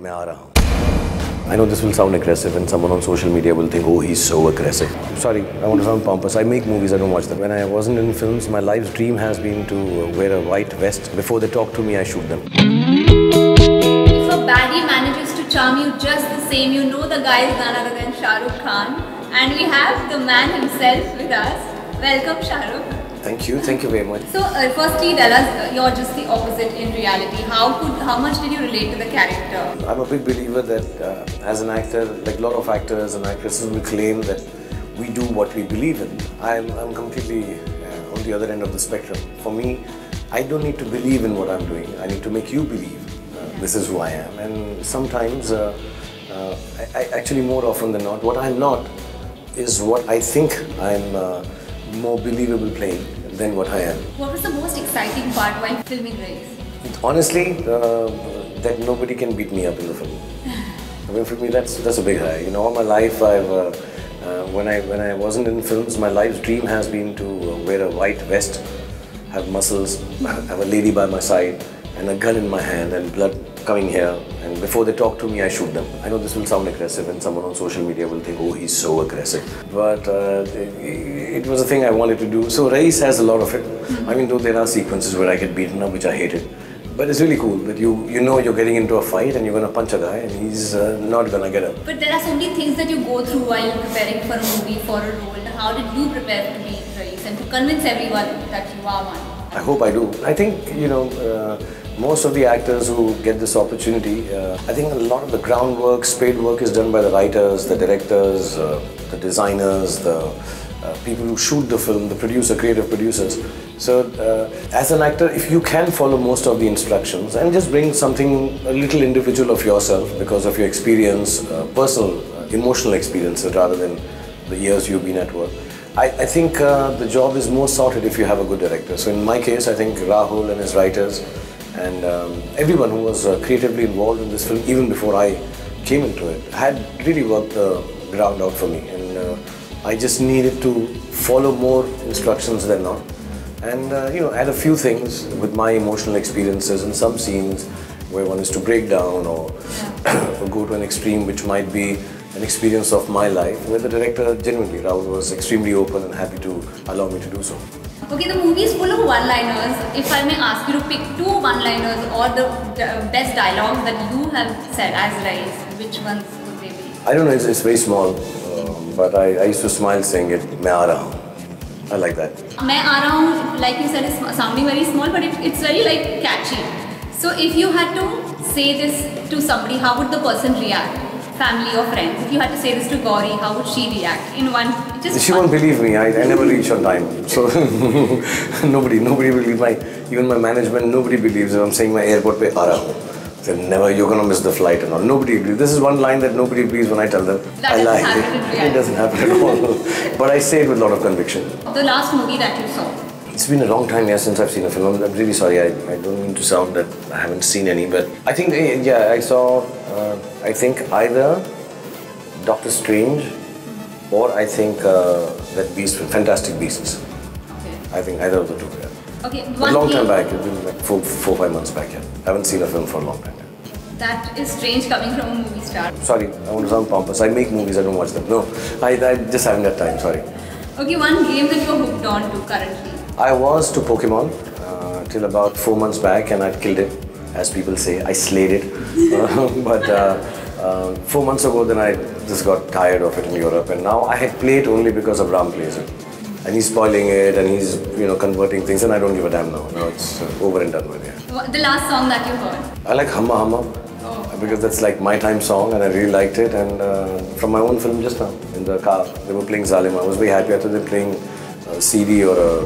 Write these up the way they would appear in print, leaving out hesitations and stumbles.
मैं आ रहा हूँ. I know this will sound aggressive and someone on social media will think, oh, he's so aggressive. Sorry, I want to sound pompous. I make movies, I don't watch them. When I wasn't in films, my life's dream has been to wear a white vest. Before they talk to me, I shoot them. If a baddie manages to charm you just the same, you know the guy is none other than Shah Rukh Khan. And we have the man himself with us. Welcome, Shah Rukh. Thank you very much. So, firstly, tell us, you're just the opposite in reality. How much did you relate to the character? I'm a big believer that as an actor, like a lot of actors and actresses will claim that we do what we believe in. I'm completely on the other end of the spectrum. For me, I don't need to believe in what I'm doing. I need to make you believe this is who I am. And sometimes, actually more often than not, what I'm not is what I think I'm more believable playing than what I am. What was the most exciting part while filming Raees? Honestly, that nobody can beat me up in the film. I mean, for me, that's a big high. You know, all my life, when I wasn't in films, my life's dream has been to wear a white vest, have muscles, have a lady by my side, and a gun in my hand, and blood coming here. And before they talk to me, I shoot them. I know this will sound aggressive, and someone on social media will think, oh, he's so aggressive. But it was a thing I wanted to do. So Raees has a lot of it. I mean, though there are sequences where I get beaten up, which I hated. But it's really cool that you know you're getting into a fight and you're going to punch a guy and he's not going to get up. But there are so many things that you go through while preparing for a movie, for a role. How did you prepare to be Raees and to convince everyone that you are one? I hope I do. I think, you know, most of the actors who get this opportunity, I think a lot of the groundwork, spade work is done by the writers, the directors, the designers, the people who shoot the film, the producer, creative producers. So as an actor, if you can follow most of the instructions and just bring something, a little individual of yourself because of your experience, personal, emotional experiences rather than the years you've been at work, I think the job is more sorted if you have a good director. So in my case, I think Rahul and his writers and everyone who was creatively involved in this film, even before I came into it, had really worked the ground out for me. And I just needed to follow more instructions than not. And you know, add a few things with my emotional experiences in some scenes where one is to break down or go to an extreme which might be an experience of my life, where the director genuinely, Rahul, was extremely open and happy to allow me to do so. Okay, the movie is full of one-liners. If I may ask you to pick two one-liners or the best dialogues that you have said as Raees, which ones would they be? I don't know, it's very small, but I used to smile saying it, मैं आ रहा हूँ. I like that. मैं आ रहा हूँ, like you said, is sounding very small, but it's very like catchy. So if you had to say this to somebody, how would the person react? Family or friends? If you had to say this to Gauri, how would she react? In one, just she won't believe me. I never reach on time. So nobody will believe even my management, nobody believes if I'm saying my airport pe aa raha hu. They never, you're gonna miss the flight and all. Nobody believes. This is one line that nobody believes when I tell them. That I lie. It doesn't happen at all. But I say it with a lot of conviction. The last movie that you saw? It's been a long time since I've seen a film. I'm really sorry. I don't mean to sound that I haven't seen any, but I think, yeah, I saw, I think either Doctor Strange or I think that Beast, Fantastic Beasts. Okay. I think either of the two, yeah. Okay, a long time back, it's been like 4-5 months back, yeah. I haven't seen a film for a long time, yeah. That is strange coming from a movie star. Sorry, I want to sound pompous. I make movies, I don't watch them. No, I just haven't had time, sorry. Okay, one game that you're hooked on to currently? I was to Pokemon till about 4 months back and I'd killed it, as people say. I slayed it. But 4 months ago, then I just got tired of it in Europe, and now I had played only because of Ram plays it. And he's spoiling it and he's, you know, converting things, and I don't give a damn now. Now it's over and done with, yeah. The last song that you heard? I like Humma Humma, because that's like my time song and I really liked it. And from my own film just now, in the car, they were playing Zalima. I was very happy. I thought they were playing a CD or a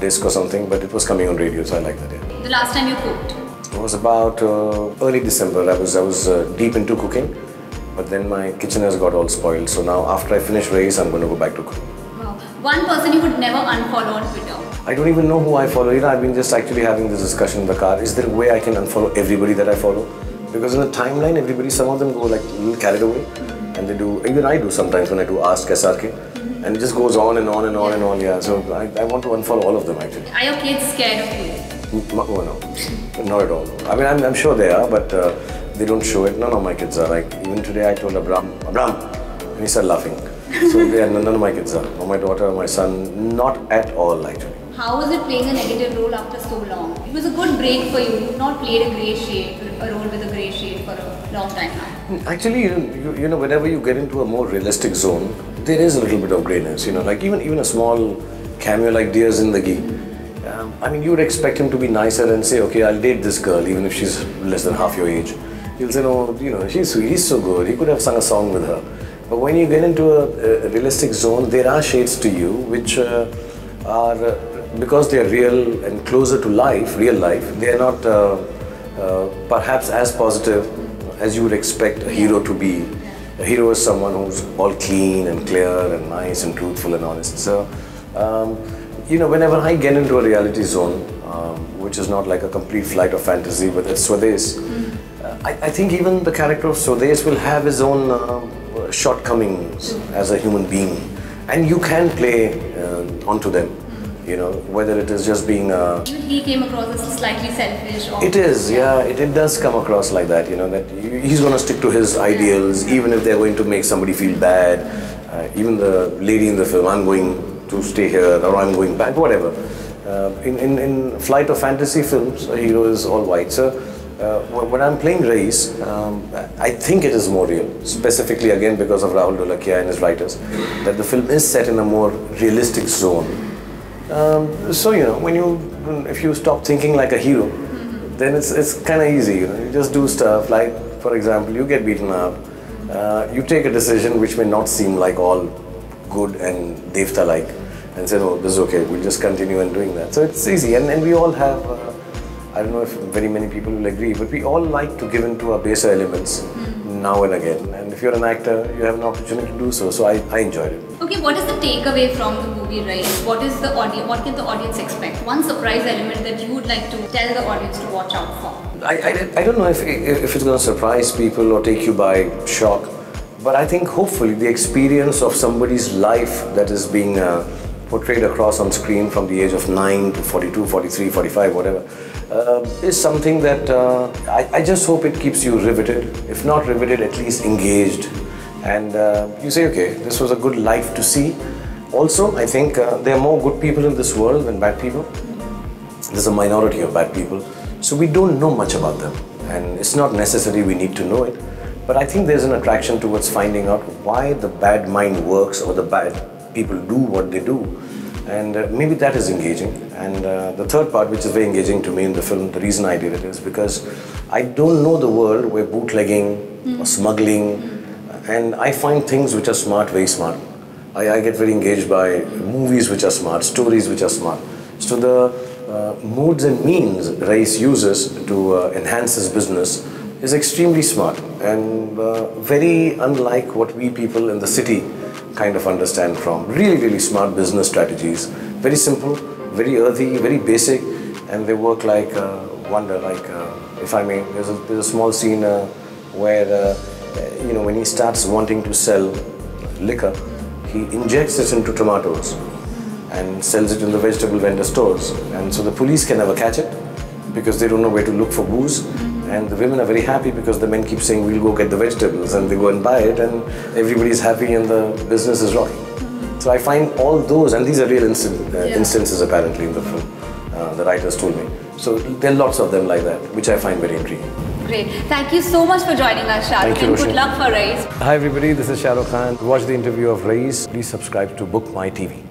disc or something, but it was coming on radio, so I like that, yeah. The last time you cooked? It was about early December. I was deep into cooking, but then my kitchen has got all spoiled. So now after I finish Raees, I'm going to go back to cooking. Wow. One person you would never unfollow on Twitter? I don't even know who I follow. You know, I've been just actually having this discussion in the car. Is there a way I can unfollow everybody that I follow? Because in the timeline, everybody, some of them go like a little carried away. And they do, even I do sometimes when I do Ask SRK. And it just goes on and on and on and on, yeah. So I want to unfollow all of them actually. Are your kids scared of you? Oh, no, not at all. I mean, I'm sure they are, but They don't show it. None of my kids are. Like, even today I told Abraham, and he started laughing. So none of my kids are. Or my daughter or my son, not at all actually. How was it playing a negative role after so long? It was a good break for you. You've not played a grey shade, a role with a grey shade for a long time now. Actually, you know, whenever you get into a more realistic zone, there is a little bit of greyness. You know, like even a small cameo like Dear Zindagi. I mean, you would expect him to be nicer and say, okay, I'll date this girl, even if she's less than half your age. You'll say, no, you know, she's sweet, he's so good. He could have sung a song with her. But when you get into a realistic zone, there are shades to you which are. Because they are real and closer to life, real life, they are not perhaps as positive as you would expect a hero to be. A hero is someone who's all clean and clear and nice and truthful and honest. So, you know, whenever I get into a reality zone, which is not like a complete flight of fantasy, but it's Swades, I think even the character of Swades will have his own shortcomings as a human being. And you can play onto them. You know, whether it is just being He came across as slightly selfish. Or it is, yeah, it does come across like that, you know, that he's going to stick to his ideals, even if they're going to make somebody feel bad. Even the lady in the film, I'm going to stay here, or I'm going back, whatever. In flight of fantasy films, a hero is all white. So when I'm playing Raees, I think it is more real, specifically again because of Rahul Dolakia and his writers, that the film is set in a more realistic zone. So, you know, if you stop thinking like a hero, then it's kind of easy, you know, you just do stuff like, for example, you get beaten up, you take a decision which may not seem like all good and devta-like, and say, no, this is okay, we'll just continue on doing that. So it's easy, and we all have, I don't know if very many people will agree, but we all like to give into our baser elements now and again, and if you're an actor, you have an opportunity to do so, so I enjoyed it. Okay, what is the takeaway from the movie, Raees? What can the audience expect? One surprise element that you would like to tell the audience to watch out for? I don't know if it's going to surprise people or take you by shock, but I think hopefully the experience of somebody's life that is being portrayed across on screen from the age of 9 to 42, 43, 45, whatever, is something that I just hope it keeps you riveted. If not riveted, at least engaged. And you say, okay, this was a good life to see. Also, I think there are more good people in this world than bad people. There's a minority of bad people. So we don't know much about them. And it's not necessary we need to know it. But I think there's an attraction towards finding out why the bad mind works or the bad people do what they do. And maybe that is engaging. And the third part, which is very engaging to me in the film, the reason I did it is because I don't know the world where bootlegging or smuggling, and I find things which are smart, very smart. I get very engaged by movies which are smart, stories which are smart. So the modes and means Raees uses to enhance his business is extremely smart and very unlike what we people in the city kind of understand from. Really, really smart business strategies. Very simple, very earthy, very basic, and they work like wonder. Like, if I may, there's a small scene where you know, when he starts wanting to sell liquor, he injects it into tomatoes and sells it in the vegetable vendor stores. And so the police can never catch it because they don't know where to look for booze. And the women are very happy because the men keep saying, we'll go get the vegetables, and they go and buy it, and everybody's happy and the business is rocking. So I find all those, and these are real instances apparently in the film, the writers told me. So there are lots of them like that, which I find very intriguing. Great. Thank you so much for joining us, Shah Rukh, and good luck for Raees. Hi everybody, this is Shah Rukh Khan. To watch the interview of Raees, please subscribe to Book My TV.